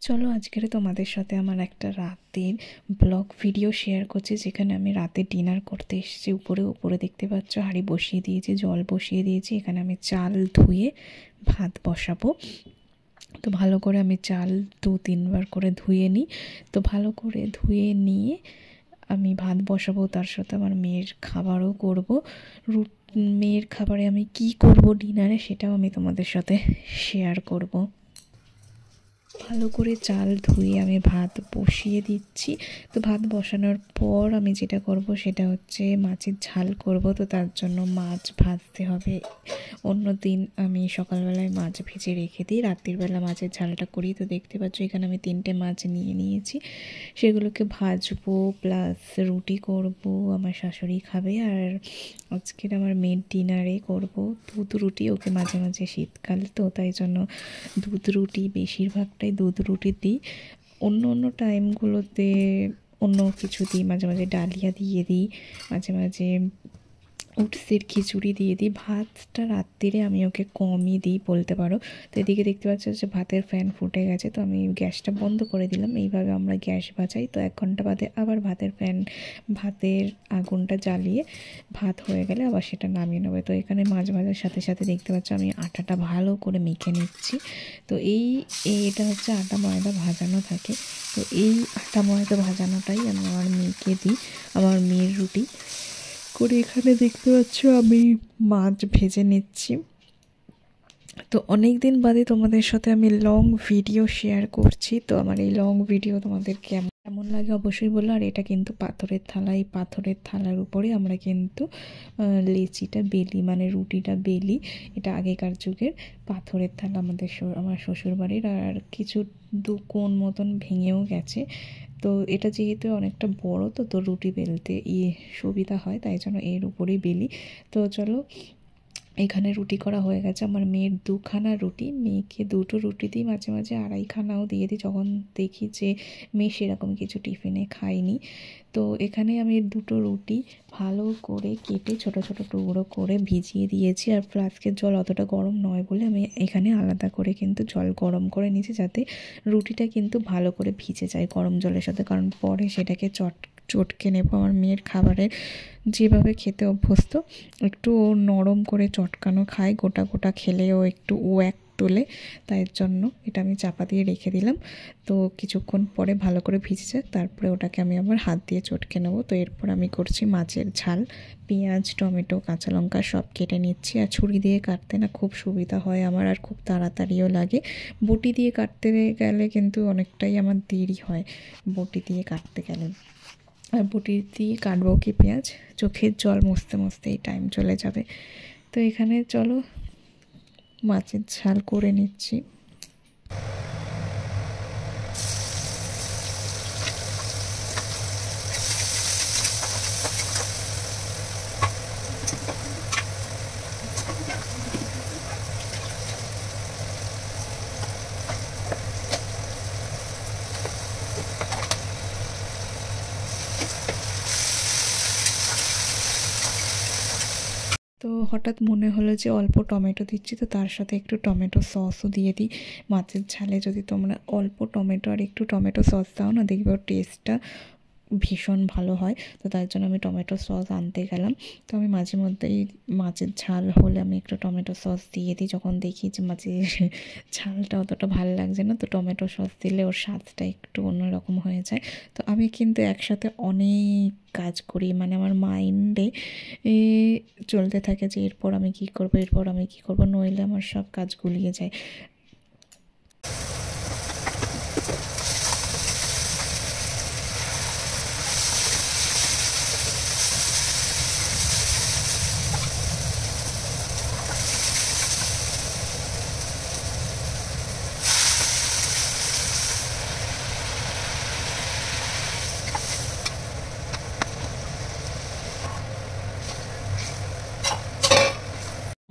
চলো আজকের তোমাদের সাথে আমার একটা রাতের ব্লগ ভিডিও শেয়ার করছি, যেখানে আমি রাতে ডিনার করতে এসেছি। উপরে দেখতে পাচ্ছ হাঁড়ি বসিয়ে দিয়েছি, জল বসিয়ে দিয়েছি। এখানে আমি চাল ধুয়ে ভাত বসাবো। তো ভালো করে আমি চাল 2-3 বার করে ধুয়ে নিই। তো ভালো করে ধুয়ে নিয়ে আমি ভাত বসাবো, তার সাথে আমার মেয়ের খাবারও করব। মেয়ের খাবারে আমি কি করব ডিনারে, সেটাও আমি তোমাদের সাথে শেয়ার করব। ভালো করে চাল ধুয়ে আমি ভাত বসিয়ে দিচ্ছি। তো ভাত বসানোর পর আমি যেটা করব সেটা হচ্ছে মাছের ঝাল করব। তো তার জন্য মাছ ভাজতে হবে। অন্য দিন আমি সকালবেলায় মাছ ভেজে রেখে দিই, রাত্রিবেলা মাছের ঝালটা করি। তো দেখতে পাচ্ছ এখানে আমি 3টে মাছ নিয়ে নিয়েছি, সেগুলোকে ভাজবো, প্লাস রুটি করব। আমার শাশুড়ি খাবে। আর আজকের আমার মেয়ের ডিনারে করব দুধ রুটি। ওকে মাঝে মাঝে শীতকাল তো তাই জন্য দুধ রুটি, বেশিরভাগটাই দুধ রুটি দিই। অন্য টাইমগুলোতে অন্য কিছু দিই, মাঝে মাঝে ডালিয়া দিয়ে দিই, মাঝে মাঝে ওটসের খিচুড়ি দিয়ে দিই। ভাতটা রাত্রিরে আমি ওকে কমই দিই বলতে পারো। তো এদিকে দেখতে পাচ্ছ যে ভাতের ফ্যান ফুটে গেছে, তো আমি গ্যাসটা বন্ধ করে দিলাম। এইভাবে আমরা গ্যাস বাঁচাই। তো 1 ঘন্টা বাদে আবার ভাতের আগুনটা জ্বালিয়ে ভাত হয়ে গেলে আবার সেটা নামিয়ে নেবে। তো এখানে মাছ ভাজার সাথে সাথে দেখতে পাচ্ছ আমি আটাটা ভালো করে মেখে নিচ্ছি। তো এটা হচ্ছে আটা ময়দা ভাজানো থাকে। তো এই আটা ময়দা ভাজানোটাই আমি আমার মেয়েকে দিই। আমার মেয়ের রুটি করে এখানে দেখতে পাচ্ছ আমি মাছ ভেজে নিচ্ছি। তো অনেক দিন বাদে তোমাদের সাথে আমি লং ভিডিও শেয়ার করছি। তো আমার এই লং ভিডিও তোমাদের কেমন লাগে অবশ্যই বলো। আর এটা কিন্তু পাথরের থালা, এই পাথরের থালার উপরে আমরা কিন্তু লেচিটা বেলি, মানে রুটিটা বেলি। এটা আগেকার যুগের পাথরের থালা, আমার শ্বশুর বাড়ির। আর কিছু কোণ মতন ভেঙেও গেছে। তো এটা যেহেতু অনেকটা বড়, তো রুটি বেলতে সুবিধা হয়, তাই জন্য এর উপরেই বেলি। তো চলো, এখানে রুটি করা হয়ে গেছে। আমার মেয়ের 2খানা রুটি, মেয়েকে 2টো রুটি দিই, মাঝে মাঝে 2.5খানাও দিয়ে দিই যখন দেখি যে মেয়ে সেরকম কিছু টিফিনে খায়নি। তো এখানে আমি 2টো রুটি ভালো করে কেটে ছোট ছোট টুকরো করে ভিজিয়ে দিয়েছি। আর ফ্লাস্কের জল অতটা গরম নয় বলে আমি এখানে আলাদা করে কিন্তু জল গরম করে নিয়েছি, যাতে রুটিটা কিন্তু ভালো করে ভিজে যায় গরম জলের সাথে, কারণ পরে সেটাকে চটকে নেব। আমার মেয়ের খাবারের যেভাবে খেতে অভ্যস্ত, একটু নরম করে চটকানো খায়, গোটা গোটা খেলেও একটু ওয়াক তোলে। তাই জন্য এটা আমি চাপা দিয়ে রেখে দিলাম। তো কিছুক্ষণ পরে ভালো করে ভিজে যাক, তারপরে ওটাকে আমি আবার হাত দিয়ে চটকে নেবো। তো এরপর আমি করছি মাছের ঝাল। পেঁয়াজ, টমেটো, কাঁচা লঙ্কা সব কেটে নিচ্ছি। আর ছুরি দিয়ে কাটতে না খুব সুবিধা হয় আমার, আর খুব তাড়াতাড়িও লাগে। বটি দিয়ে কাটতে গেলে কিন্তু অনেকটাই আমার দেরি হয় বটি দিয়ে কাটতে গেলে। আর বটি দিয়ে কাটবো কি পেঁয়াজ, চোখের জল মুছতে মুছতেই টাইম চলে যাবে। তো এখানে চলো মাছের ঝাল করে নিচ্ছি। তো হঠাৎ মনে হলো যে অল্প টমেটো দিচ্ছি, তো তার সাথে একটু টমেটো সসও দিয়ে দিই। মাছের ঝালে যদি তোমরা অল্প টমেটো আর একটু টমেটো সস দাও না, দেখবে ওর টেস্টটা ভীষণ ভালো হয়। তো তার জন্য আমি টমেটো সস আনতে গেলাম। তো আমি মাঝে মধ্যেই মাছের ঝাল হলে আমি একটু টমেটো সস দিয়ে দিই, যখন দেখি যে মাছের ঝালটা অতটা ভালো লাগছে না। তো টমেটো সস দিলে ওর স্বাদটা একটু অন্যরকম হয়ে যায়। তো আমি কিন্তু একসাথে অনেক কাজ করি, মানে আমার মাইন্ডে চলতে থাকে যে এরপর আমি কী করবো, নইলে আমার সব কাজ গুলিয়ে যায়।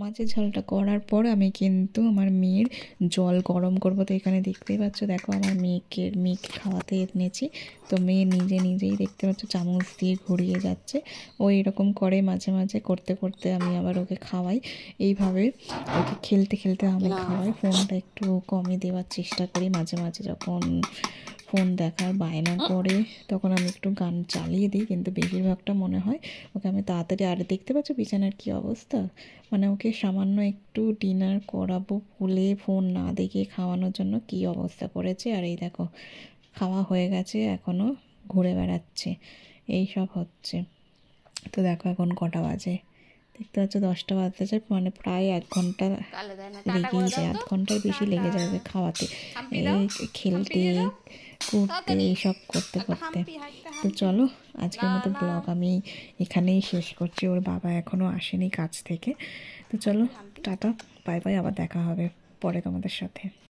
মাছ মাছের ঝালটা করার পর আমি কিন্তু আমার মেয়ের জল গরম করবো। তো এখানে দেখতেই পাচ্ছ, দেখো আমার মেয়েকে খাওয়াতে এনেছি। তো মেয়ে নিজেই দেখতে পাচ্ছ চামচ দিয়ে ঘুরিয়ে যাচ্ছে। ও এরকম করে মাঝে মাঝে, করতে করতে আমি আবার ওকে খাওয়াই। এইভাবে ওকে খেলতে খেলতে আমি খাওয়াই। ফোনটা একটু কমই দেওয়ার চেষ্টা করি। মাঝে মাঝে যখন ফোন দেখার বায়না করে তখন আমি একটু গান চালিয়ে দিই, কিন্তু বেশিরভাগটা মনে হয় ওকে আমি তাড়াতাড়ি। আর দেখতে পাচ্ছ বিছানার কী অবস্থা, মানে ওকে সামান্য একটু ডিনার করাবো বলে ফোন না দেখে খাওয়ানোর জন্য কী অবস্থা করেছে। আর এই দেখো খাওয়া হয়ে গেছে, এখনও ঘুরে বেড়াচ্ছে, এই সব হচ্ছে। তো দেখো এখন কটা বাজে, দেখতে পাচ্ছ 10টা বাজতেছে, মানে প্রায় 1 ঘন্টা লেগেই যায়, 1/2 ঘন্টার বেশি লেগে যাবে খাওয়াতে, এই খেলতে করতে এইসব করতে করতে। তো চলো আজকের মতো ব্লগ আমি এখানেই শেষ করছি। ওর বাবা এখনও আসেনি কাজ থেকে। তো চলো টাটা, বাই বাই, আবার দেখা হবে পরে তোমাদের সাথে।